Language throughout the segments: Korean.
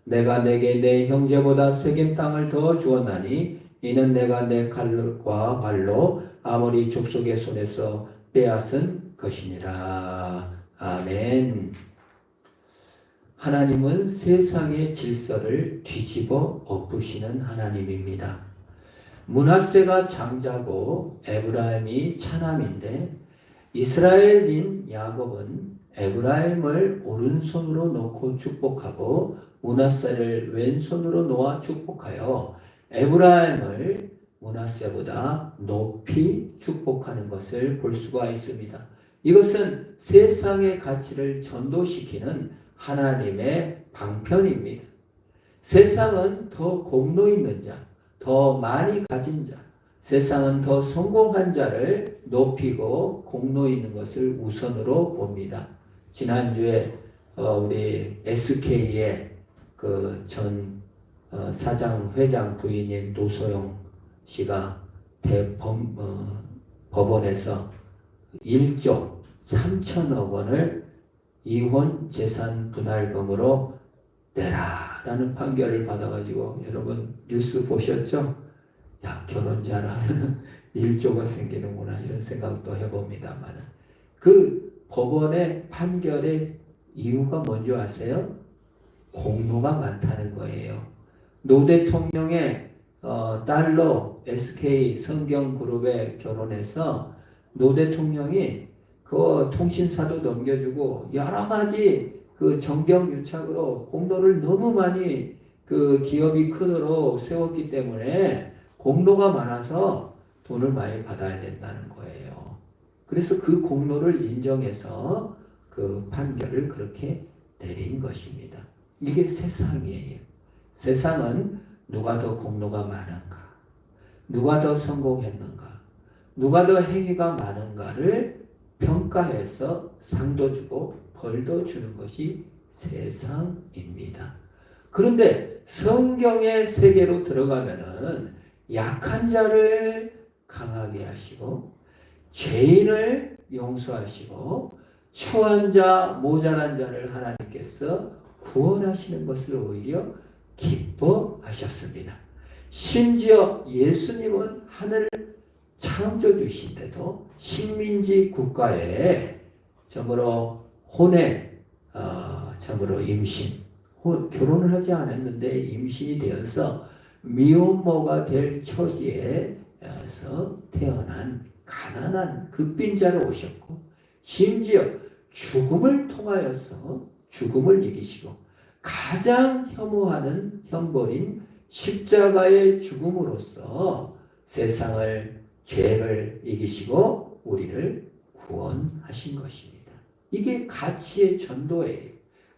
내가 내게 내 형제보다 세겜 땅을 더 주었나니 이는 내가 내 칼과 발로 아모리 족속의 손에서 빼앗은 것이니라. 아멘. 하나님은 세상의 질서를 뒤집어 엎으시는 하나님입니다. 므낫세가 장자고 에브라임이 차남인데 이스라엘인 야곱은 에브라임을 오른손으로 놓고 축복하고 므낫세를 왼손으로 놓아 축복하여 에브라임을 므낫세보다 높이 축복하는 것을 볼 수가 있습니다. 이것은 세상의 가치를 전도시키는 하나님의 방편입니다. 세상은 더 공로 있는 자, 더 많이 가진 자, 세상은 더 성공한 자를 높이고 공로 있는 것을 우선으로 봅니다. 지난주에 우리 SK의 그 전 사장 회장 부인인 노소영 씨가 법원에서 1조 3천억 원을 이혼 재산 분할금으로 내라라는 판결을 받아가지고 여러분 뉴스 보셨죠? 야, 결혼 잘하면 1조가 생기는구나 이런 생각도 해봅니다만 그 법원의 판결의 이유가 뭔지 아세요? 공로가 많다는 거예요. 노 대통령의 딸로 SK 성경그룹에 결혼해서 노 대통령이 그 통신사도 넘겨주고 여러 가지 그 정경유착으로 공로를 너무 많이 그 기업이 크도록 세웠기 때문에 공로가 많아서 돈을 많이 받아야 된다는 거예요. 그래서 그 공로를 인정해서 그 판결을 그렇게 내린 것입니다. 이게 세상이에요. 세상은 누가 더 공로가 많은가, 누가 더 성공했는가, 누가 더 행위가 많은가를 평가해서 상도 주고 벌도 주는 것이 세상입니다. 그런데 성경의 세계로 들어가면은 약한 자를 강하게 하시고 죄인을 용서하시고 추한 자, 모자란 자를 하나님께서 구원하시는 것을 오히려 기뻐하셨습니다. 심지어 예수님은 하늘을 창조주이신데도 식민지 국가에 참으로 혼에 참으로 임신, 결혼을 하지 않았는데 임신이 되어서 미혼모가 될 처지에서 태어난 가난한 극빈자로 오셨고 심지어 죽음을 통하여서 죽음을 이기시고 가장 혐오하는 형벌인 십자가의 죽음으로써 세상을 죄를 이기시고 우리를 구원하신 것입니다. 이게 가치의 전도예요.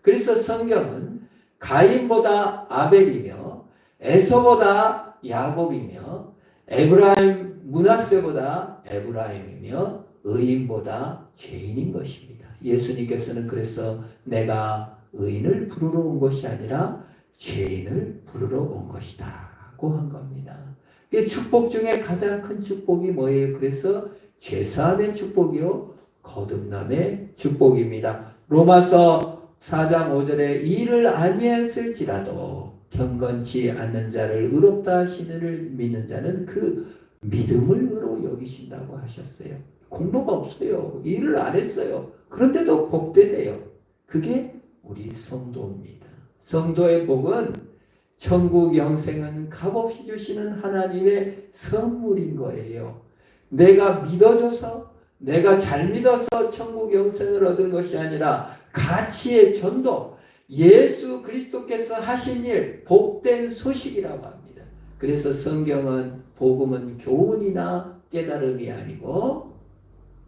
그래서 성경은 가인보다 아벨이며 에서보다 야곱이며 에브라임 므낫세보다 에브라임이며 의인보다 죄인인 것입니다. 예수님께서는 그래서 내가 의인을 부르러 온 것이 아니라 죄인을 부르러 온 것이다 고 한 겁니다. 축복 중에 가장 큰 축복이 뭐예요? 그래서 죄사함의 축복이요 거듭남의 축복입니다. 로마서 4장 5절에 이를 아니했을지라도 경건치 않는 자를 의롭다 하시느를 믿는 자는 그 믿음을 의로 여기신다고 하셨어요. 공로가 없어요. 일을 안 했어요. 그런데도 복되대요. 그게 우리 성도입니다. 성도의 복은 천국 영생은 값없이 주시는 하나님의 선물인 거예요. 내가 믿어줘서 내가 잘 믿어서 천국 영생을 얻은 것이 아니라 가치의 전도, 예수 그리스도께서 하신 일, 복된 소식이라고 합니다. 그래서 성경은 복음은 교훈이나 깨달음이 아니고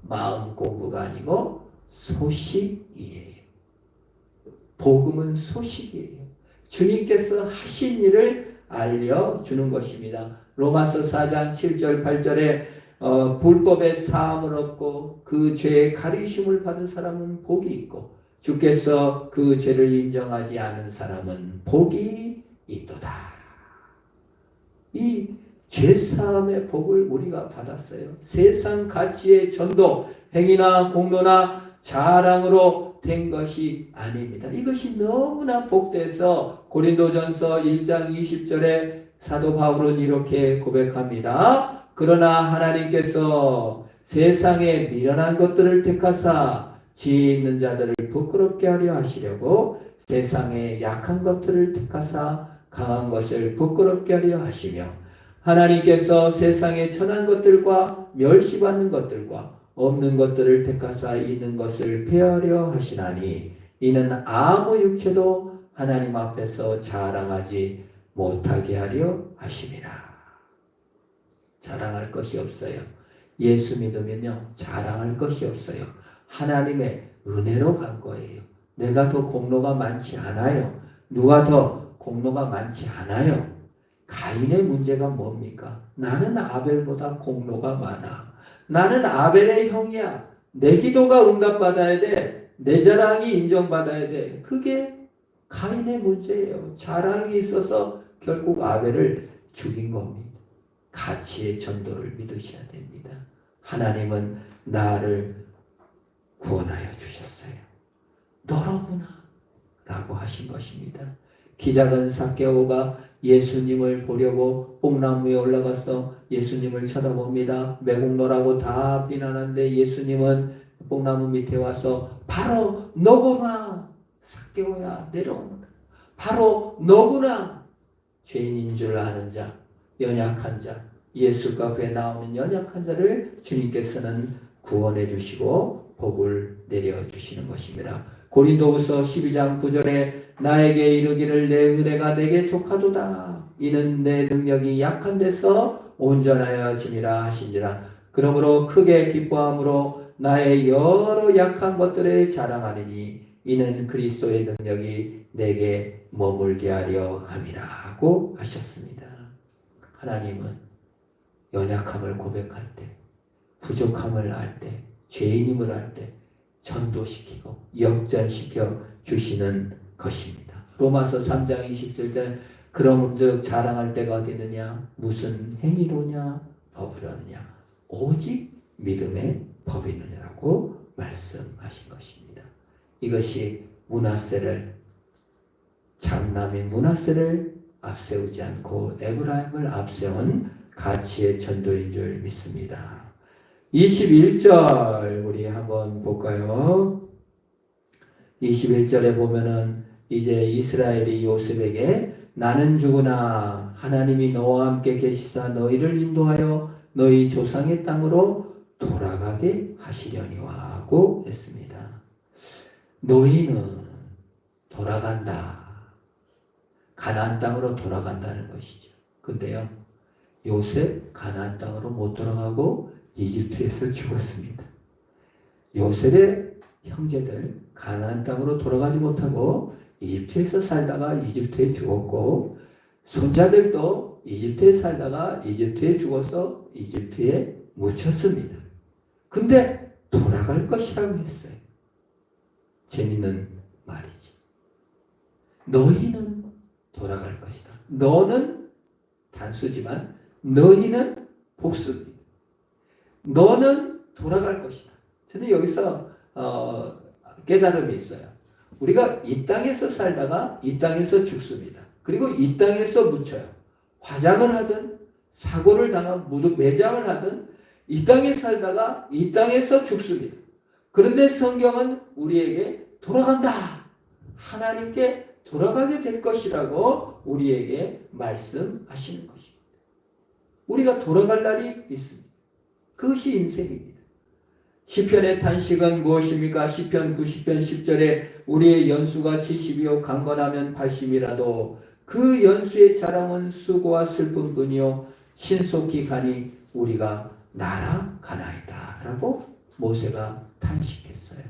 마음 공부가 아니고 소식이에요. 복음은 소식이에요. 주님께서 하신 일을 알려주는 것입니다. 로마서 4장 7절 8절에 불법의 사함을 얻고 그 죄의 가리심을 받은 사람은 복이 있고 주께서 그 죄를 인정하지 않은 사람은 복이 있도다. 이 죄사함의 복을 우리가 받았어요. 세상 가치의 전도, 행위나 공로나 자랑으로 된 것이 아닙니다. 이것이 너무나 복돼서 고린도전서 1장 20절에 사도 바울은 이렇게 고백합니다. 그러나 하나님께서 세상에 미련한 것들을 택하사 지혜 있는 자들을 부끄럽게 하려 하시려고 세상에 약한 것들을 택하사 강한 것을 부끄럽게 하려 하시며 하나님께서 세상에 천한 것들과 멸시받는 것들과 없는 것들을 택하사 있는 것을 폐하려 하시나니 이는 아무 육체도 하나님 앞에서 자랑하지 못하게 하려 하심이라. 자랑할 것이 없어요. 예수 믿으면요 자랑할 것이 없어요. 하나님의 은혜로 간 거예요. 내가 더 공로가 많지 않아요. 누가 더 공로가 많지 않아요. 가인의 문제가 뭡니까? 나는 아벨보다 공로가 많아. 나는 아벨의 형이야. 내 기도가 응답받아야 돼. 내 자랑이 인정받아야 돼. 그게 가인의 문제예요. 자랑이 있어서 결국 아벨을 죽인 겁니다. 가치의 전도를 믿으셔야 됩니다. 하나님은 나를 구원하여 주셨어요. 너로구나 라고 하신 것입니다. 기작은 삭개오가 예수님을 보려고 뽕나무에 올라가서 예수님을 쳐다봅니다. 매국노라고 다 비난하는데 예수님은 뽕나무 밑에 와서 바로 너구나. 삭개오야 내려오너라. 바로 너구나. 죄인인 줄 아는 자, 연약한 자, 예수가 앞에 나오는 연약한 자를 주님께서는 구원해 주시고 복을 내려주시는 것입니다. 고린도후서 12장 9절에 나에게 이르기를 내 은혜가 내게 족하도다. 이는 내 능력이 약한 데서 온전하여짐이라 하신지라. 그러므로 크게 기뻐함으로 나의 여러 약한 것들에 자랑하리니 이는 그리스도의 능력이 내게 머물게 하려 함이라 하고 하셨습니다. 하나님은 연약함을 고백할 때, 부족함을 알 때, 죄인임을 알 때 전도시키고 역전시켜 주시는 것입니다. 로마서 3장 27절 그러므로 자랑할 때가 어디 있느냐? 무슨 행위로냐? 법이로냐? 오직 믿음의 법이느냐라고 말씀하신 것입니다. 이것이 므낫세를 장남인 므낫세를 앞세우지 않고 에브라임을 앞세운 가치의 전도인 줄 믿습니다. 21절 우리 한번 볼까요? 21절에 보면은 이제 이스라엘이 요셉에게 나는 죽으나 하나님이 너와 함께 계시사 너희를 인도하여 너희 조상의 땅으로 돌아가게 하시려니와 하고 했습니다. 너희는 돌아간다. 가나안 땅으로 돌아간다는 것이죠. 근데요, 요셉 가나안 땅으로 못 돌아가고 이집트에서 죽었습니다. 요셉의 형제들 가나안 땅으로 돌아가지 못하고 이집트에서 살다가 이집트에 죽었고 손자들도 이집트에 살다가 이집트에 죽어서 이집트에 묻혔습니다. 근데 돌아갈 것이라고 했어요. 재밌는 말이지. 너희는 돌아갈 것이다. 너는 단수지만 너희는 복수입니다. 너는 돌아갈 것이다. 저는 여기서 깨달음이 있어요. 우리가 이 땅에서 살다가 이 땅에서 죽습니다. 그리고 이 땅에서 묻혀요. 화장을 하든 사고를 당하든 매장을 하든 이 땅에 살다가 이 땅에서 죽습니다. 그런데 성경은 우리에게 돌아간다. 하나님께 돌아가게 될 것이라고 우리에게 말씀하시는 것입니다. 우리가 돌아갈 날이 있습니다. 그것이 인생입니다. 시편의 탄식은 무엇입니까? 시편 90편 10절에 우리의 연수가 70이요 강건하면 80이라도 그 연수의 자랑은 수고와 슬픔뿐이요 신속히 가니 우리가 날아가나이다 라고 모세가 탄식했어요.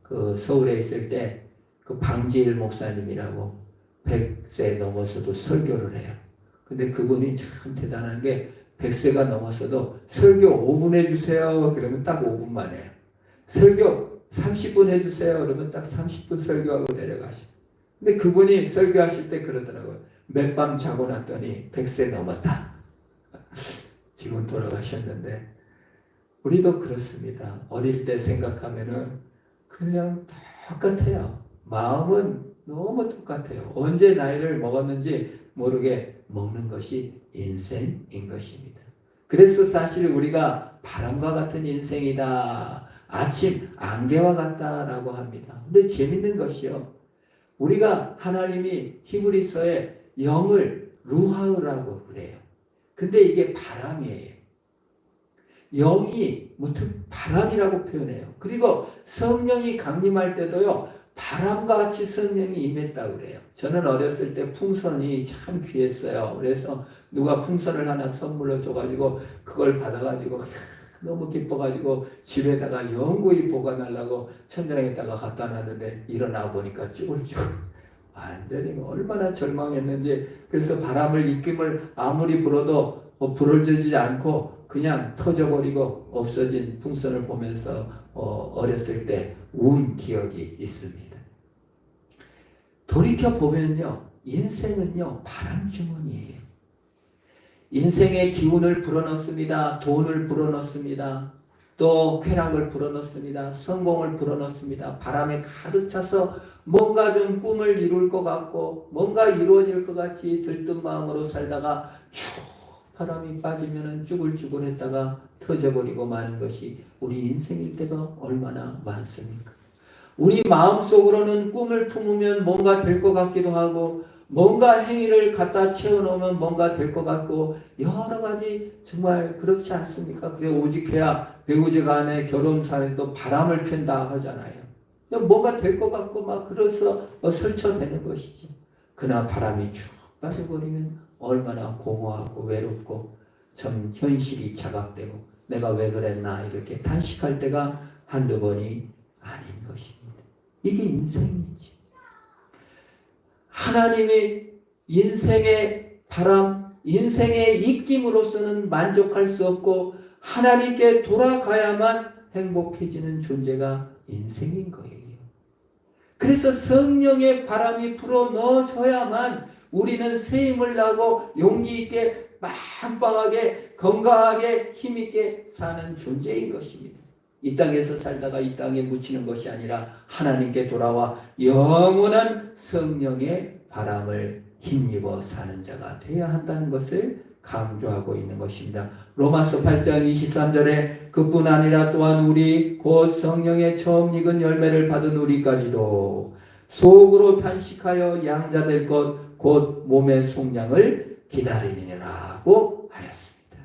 그 서울에 있을 때 그 방지일 목사님이라고 100세 넘어서도 설교를 해요. 근데 그분이 참 대단한 게 100세가 넘어서도 설교 5분 해주세요. 그러면 딱 5분만 해요. 설교 30분 해주세요. 그러면 딱 30분 설교하고 내려가시죠. 근데 그분이 설교하실 때 그러더라고요. 몇 밤 자고 났더니 100세 넘었다. 지금 돌아가셨는데 우리도 그렇습니다. 어릴 때 생각하면은 그냥 똑같아요. 마음은 너무 똑같아요. 언제 나이를 먹었는지 모르게 먹는 것이 인생인 것입니다. 그래서 사실 우리가 바람과 같은 인생이다. 아침 안개와 같다라고 합니다. 근데 재밌는 것이요. 우리가 하나님이 히브리서에 영을 루하우라고 그래요. 근데 이게 바람이에요. 영이 무튼 바람이라고 표현해요. 그리고 성령이 강림할 때도요. 바람과 같이 성령이 임했다고 그래요. 저는 어렸을 때 풍선이 참 귀했어요. 그래서 누가 풍선을 하나 선물로 줘가지고 그걸 받아가지고 너무 기뻐가지고 집에다가 영구히 보관하려고 천장에다가 갖다 놨는데 일어나 보니까 쭈글쭈글 완전히 얼마나 절망했는지. 그래서 바람을 입김을 아무리 불어도 불어지지 않고 그냥 터져버리고 없어진 풍선을 보면서 어렸을 때 운 기억이 있습니다. 돌이켜보면요. 인생은요. 바람주머니예요. 인생의 기운을 불어넣습니다. 돈을 불어넣습니다. 또 쾌락을 불어넣습니다. 성공을 불어넣습니다. 바람에 가득 차서 뭔가 좀 꿈을 이룰 것 같고 뭔가 이루어질 것 같이 들뜬 마음으로 살다가 쭉 바람이 빠지면 쭈글쭈글했다가 터져버리고 마는 것이 우리 인생일 때가 얼마나 많습니까? 우리 마음속으로는 꿈을 품으면 뭔가 될 것 같기도 하고 뭔가 행위를 갖다 채워놓으면 뭔가 될 것 같고 여러 가지 정말 그렇지 않습니까? 그래 오직해야 배우자 간의 결혼 사회도 바람을 핀다 하잖아요. 뭔가 될 것 같고 막 그래서 설쳐되는 것이죠. 그러나 바람이 쭉 빠져버리면 얼마나 공허하고 외롭고 참 현실이 자각되고 내가 왜 그랬나 이렇게 탄식할 때가 한두 번이 아닌 것입니다. 이게 인생이지. 하나님이 인생의 바람, 인생의 입김으로서는 만족할 수 없고 하나님께 돌아가야만 행복해지는 존재가 인생인 거예요. 그래서 성령의 바람이 불어 넣어져야만 우리는 새 힘을 나고 용기 있게 빵빵하게 건강하게 힘있게 사는 존재인 것입니다. 이 땅에서 살다가 이 땅에 묻히는 것이 아니라 하나님께 돌아와 영원한 성령의 바람을 힘입어 사는 자가 되어야 한다는 것을 강조하고 있는 것입니다. 로마서 8장 23절에 그뿐 아니라 또한 우리 곧 성령의 처음 익은 열매를 받은 우리까지도 속으로 탄식하여 양자될 것 곧 몸의 속량을 기다리느라고 하였습니다.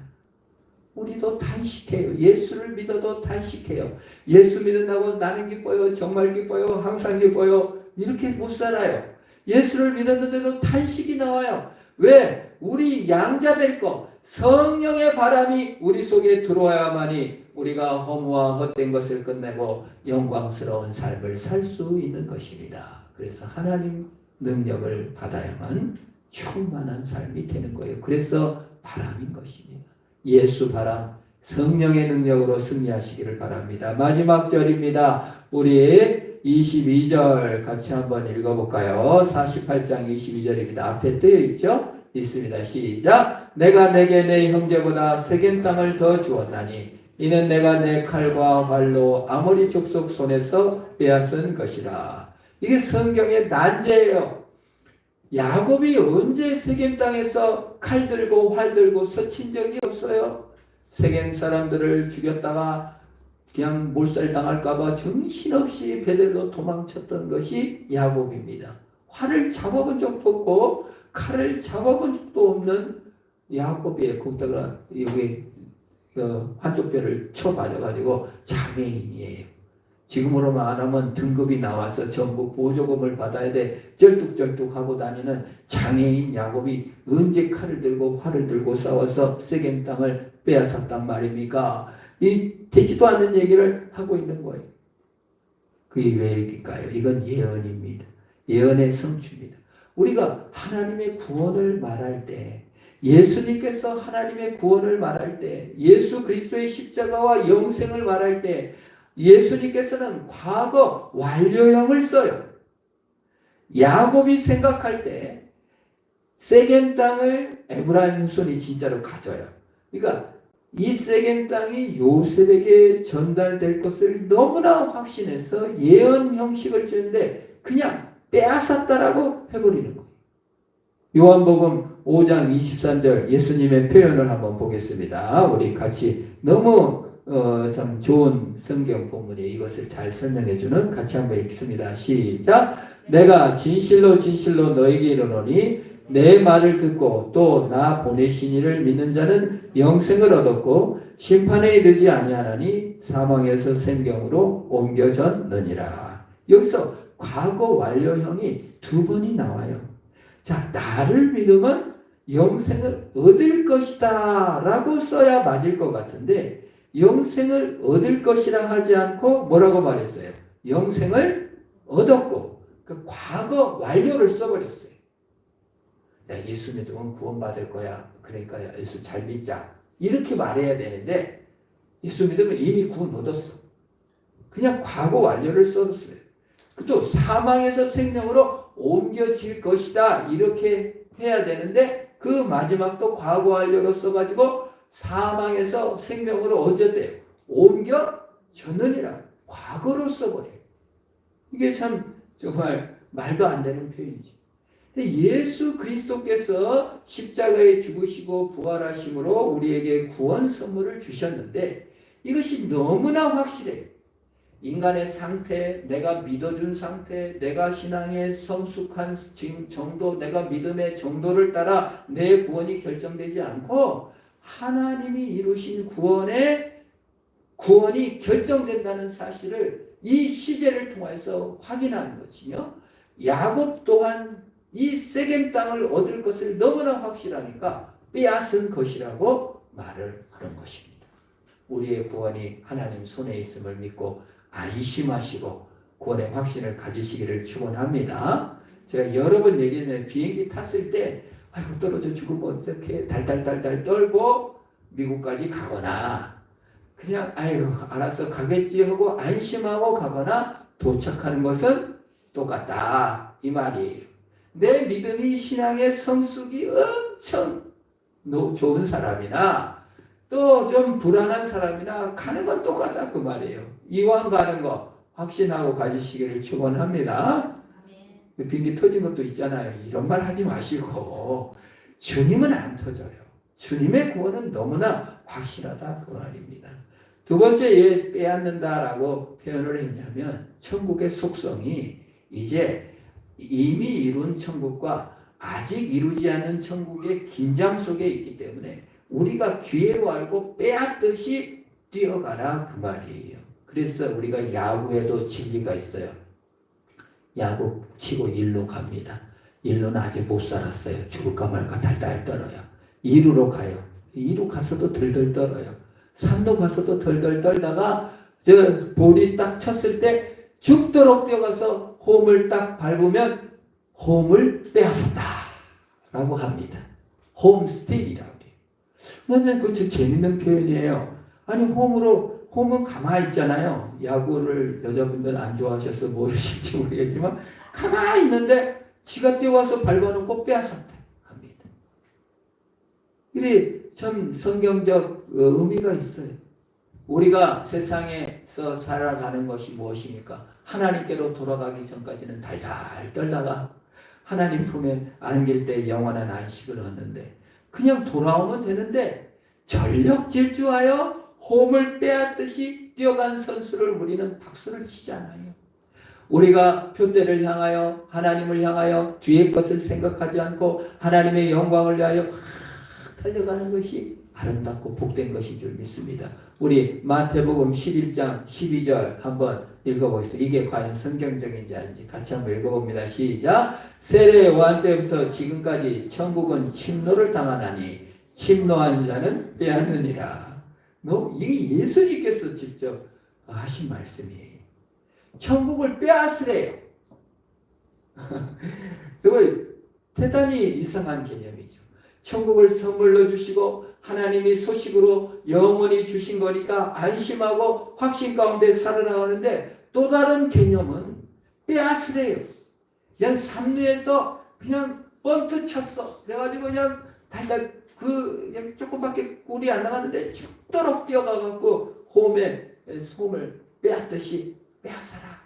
우리도 탄식해요. 예수를 믿어도 탄식해요. 예수 믿는다고 나는 기뻐요. 정말 기뻐요. 항상 기뻐요. 이렇게 못 살아요. 예수를 믿었는데도 탄식이 나와요. 왜? 우리 양자될 것, 성령의 바람이 우리 속에 들어와야만이 우리가 허무와 헛된 것을 끝내고 영광스러운 삶을 살 수 있는 것입니다. 그래서 하나님 능력을 받아야만 충만한 삶이 되는 거예요. 그래서 바람인 것입니다. 예수 바람, 성령의 능력으로 승리하시기를 바랍니다. 마지막 절입니다. 우리 22절 같이 한번 읽어볼까요? 48장 22절입니다. 앞에 뜨여 있죠? 있습니다. 시작. 내가 내게 내 형제보다 세겜 땅을 더 주었나니 이는 내가 내 칼과 활로 아모리 족속 손에서 빼앗은 것이라. 이게 성경의 난제예요. 야곱이 언제 세겜 땅에서 칼 들고 활 들고 서친 적이 없어요. 세겜 사람들을 죽였다가 그냥 몰살당할까봐 정신없이 베들로 도망쳤던 것이 야곱입니다. 활을 잡아본 적도 없고 칼을 잡아본 적도 없는 야곱이에요. 거기다가 여기 한쪽뼈를 쳐 맞아가지고 장애인이에요. 지금으로 말하면 등급이 나와서 전부 보조금을 받아야 돼 쩔뚝쩔뚝하고 다니는 장애인 야곱이 언제 칼을 들고 활을 들고 싸워서 세겜 땅을 빼앗았단 말입니까? 이 되지도 않는 얘기를 하고 있는 거예요. 그게 왜 얘기일까요? 이건 예언입니다. 예언의 성취입니다. 우리가 하나님의 구원을 말할 때, 예수님께서 하나님의 구원을 말할 때, 예수 그리스도의 십자가와 영생을 말할 때 예수님께서는 과거 완료형을 써요. 야곱이 생각할 때 세겜 땅을 에브라임 후손이 진짜로 가져요. 그러니까 이 세겜 땅이 요셉에게 전달될 것을 너무나 확신해서 예언 형식을 주는데 그냥 빼앗았다라고 해버리는 거예요. 요한복음 5장 23절 예수님의 표현을 한번 보겠습니다. 우리 같이 너무 참 좋은 성경 본문이 이것을 잘 설명해주는 같이 한번 읽습니다. 시작. 내가 진실로 진실로 너에게 이르노니 내 말을 듣고 또 나 보내신 이를 믿는 자는 영생을 얻었고 심판에 이르지 아니하나니 사망에서 생명으로 옮겨졌느니라. 여기서 과거 완료형이 두 번이 나와요. 자, 나를 믿으면 영생을 얻을 것이다 라고 써야 맞을 것 같은데 영생을 얻을 것이라 하지 않고 뭐라고 말했어요? 영생을 얻었고 그 과거 완료를 써버렸어요. 야, 예수 믿으면 구원받을 거야. 그러니까 예수 잘 믿자. 이렇게 말해야 되는데 예수 믿으면 이미 구원 얻었어. 그냥 과거 완료를 써줬어요. 또 사망에서 생명으로 옮겨질 것이다. 이렇게 해야 되는데 그 마지막도 과거 완료로 써가지고 사망에서 생명으로 어쨌대요? 옮겨졌느니라. 과거로 써버려요. 이게 참 정말 말도 안 되는 표현이죠. 예수 그리스도께서 십자가에 죽으시고 부활하심으로 우리에게 구원 선물을 주셨는데 이것이 너무나 확실해요. 인간의 상태, 내가 믿어준 상태, 내가 신앙의 성숙한 정도, 내가 믿음의 정도를 따라 내 구원이 결정되지 않고 하나님이 이루신 구원이 결정된다는 사실을 이 시제를 통해서 확인하는 것이며 야곱 또한 이 세겜 땅을 얻을 것을 너무나 확실하니까 빼앗은 것이라고 말을 하는 것입니다. 우리의 구원이 하나님 손에 있음을 믿고 안심하시고 구원의 확신을 가지시기를 축원합니다. 제가 여러 번 얘기했는데 비행기 탔을 때 아이고 떨어져 죽으면 어떡해 달달달달 떨고 미국까지 가거나 그냥 아이고 알았어 가겠지 하고 안심하고 가거나 도착하는 것은 똑같다 이 말이에요. 내 믿음이 신앙의 성숙이 엄청 좋은 사람이나 또 좀 불안한 사람이나 가는 건 똑같다 그 말이에요. 이왕 가는 거 확신하고 가지시기를 축원합니다. 비행기 터진 것도 있잖아요. 이런 말 하지 마시고 주님은 안 터져요. 주님의 구원은 너무나 확실하다 그 말입니다. 두 번째 빼앗는다라고 표현을 했냐면 천국의 속성이 이제 이미 이룬 천국과 아직 이루지 않은 천국의 긴장 속에 있기 때문에 우리가 기회로 알고 빼앗듯이 뛰어가라 그 말이에요. 그래서 우리가 야구에도 진리가 있어요. 야구 치고 1루 갑니다. 1루는 아직 못 살았어요. 죽을까 말까 달달 떨어요. 2루로 가요. 2루 가서도 덜덜 떨어요. 3루 가서도 덜덜 떨다가 볼이 딱 쳤을 때 죽도록 뛰어가서 홈을 딱 밟으면 홈을 빼앗았다 라고 합니다. 홈스틸이라고 해요. 근데 그거 재밌는 표현이에요. 아니 홈은 가만히 있잖아요. 야구를 여자분들은 안 좋아하셔서 모르실지 모르겠지만 가만히 있는데 지가 뛰어와서 밟아놓고 빼앗았다 합니다. 이게 참 성경적 의미가 있어요. 우리가 세상에서 살아가는 것이 무엇입니까? 하나님께로 돌아가기 전까지는 달달 떨다가 하나님 품에 안길 때 영원한 안식을 얻는데 그냥 돌아오면 되는데 전력 질주하여 홈을 빼앗듯이 뛰어간 선수를 우리는 박수를 치잖아요. 우리가 표대를 향하여 하나님을 향하여 뒤의 것을 생각하지 않고 하나님의 영광을 위하여 막 달려가는 것이 아름답고 복된 것인 줄 믿습니다. 우리 마태복음 11장 12절 한번 읽어보겠습니다. 이게 과연 성경적인지 아닌지 같이 한번 읽어봅니다. 시작. 세례 요한 때부터 지금까지 천국은 침노를 당하나니 침노한 자는 빼앗느니라. 이게 예수님께서 직접 하신 말씀이에요. 천국을 빼앗으래요. 그걸 대단히 이상한 개념이죠. 천국을 선물로 주시고 하나님이 소식으로 영원히 주신 거니까 안심하고 확신 가운데 살아나가는데 또 다른 개념은 빼앗으래요. 그냥 삼루에서 그냥 번트 쳤어. 그래가지고 그냥 달달 그 조금밖에 꿀이 안 나갔는데 죽도록 뛰어가갖고 솜을 빼앗듯이 빼앗아라.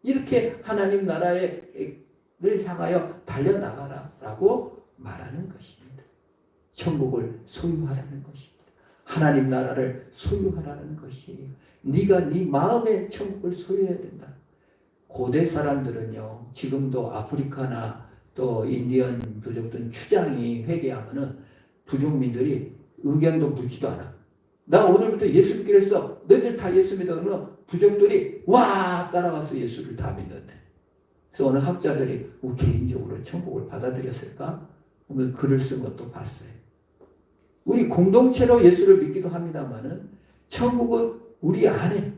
이렇게 하나님 나라를 향하여 달려나가라 라고 말하는 것입니다. 천국을 소유하라는 것입니다. 하나님 나라를 소유하라는 것이에요. 네가 네 마음의 천국을 소유해야 된다. 고대 사람들은요, 지금도 아프리카나 또 인디언 부족들 추장이 회개하면은 부족민들이 의견도 묻지도 않아. 나 오늘부터 예수 믿기로 했어. 너희들 다 예수 믿어. 그러면 부족들이 와 따라와서 예수를 다 믿는데. 그래서 어느 학자들이 개인적으로 천국을 받아들였을까? 그러면 글을 쓴 것도 봤어요. 우리 공동체로 예수를 믿기도 합니다만은 천국은 우리 안에,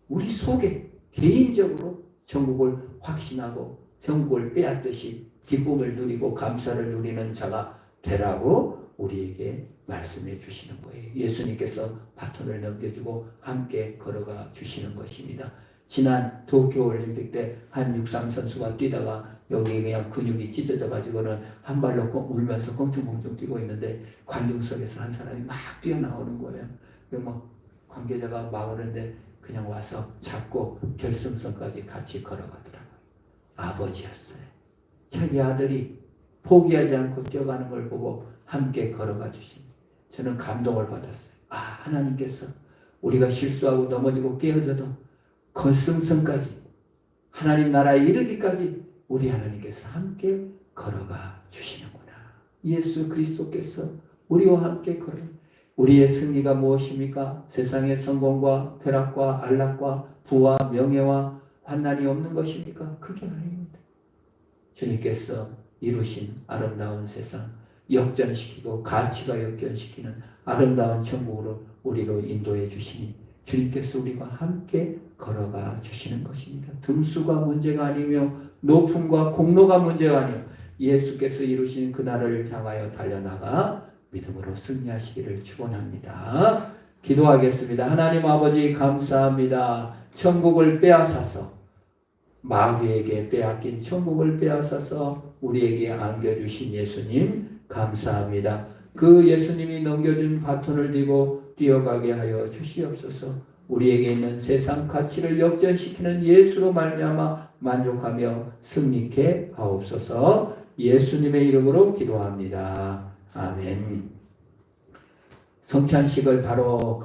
우리 속에 개인적으로 천국을 확신하고 천국을 빼앗듯이 기쁨을 누리고 감사를 누리는 자가 되라고 우리에게 말씀해 주시는 거예요. 예수님께서 바톤을 넘겨주고 함께 걸어가 주시는 것입니다. 지난 도쿄올림픽 때 한 육상 선수가 뛰다가 여기 그냥 근육이 찢어져 가지고는 한 발로 울면서 껑충껑충 뛰고 있는데 관중석에서 한 사람이 막 뛰어나오는 거예요. 뭐 관계자가 막으는데 그냥 와서 잡고 결승선까지 같이 걸어가더라고요. 아버지였어요. 자기 아들이 포기하지 않고 뛰어가는 걸 보고 함께 걸어가 주신, 저는 감동을 받았어요. 하나님께서 우리가 실수하고 넘어지고 깨어져도 결승선까지 하나님 나라에 이르기까지 우리 하나님께서 함께 걸어가 주시는구나. 예수 그리스도께서 우리와 함께 걸어. 우리의 승리가 무엇입니까? 세상의 성공과 쾌락과 안락과 부와 명예와 환난이 없는 것입니까? 그게 아닙니다. 주님께서 이루신 아름다운 세상, 역전시키고 가치가 역전시키는 아름다운 천국으로 우리로 인도해 주시니 주님께서 우리와 함께 걸어가 주시는 것입니다. 등수가 문제가 아니며 높음과 공로가 문제가 아니요 예수께서 이루신 그날을 향하여 달려나가 믿음으로 승리하시기를 축원합니다. 기도하겠습니다. 하나님 아버지 감사합니다. 천국을 빼앗아서 마귀에게 빼앗긴 천국을 빼앗아서 우리에게 안겨주신 예수님 감사합니다. 그 예수님이 넘겨준 바톤을 들고 뛰어가게 하여 주시옵소서. 우리에게 있는 세상 가치를 역전시키는 예수로 말미암아 만족하며 승리케 하옵소서. 예수님의 이름으로 기도합니다. 아멘. 성찬식을 바로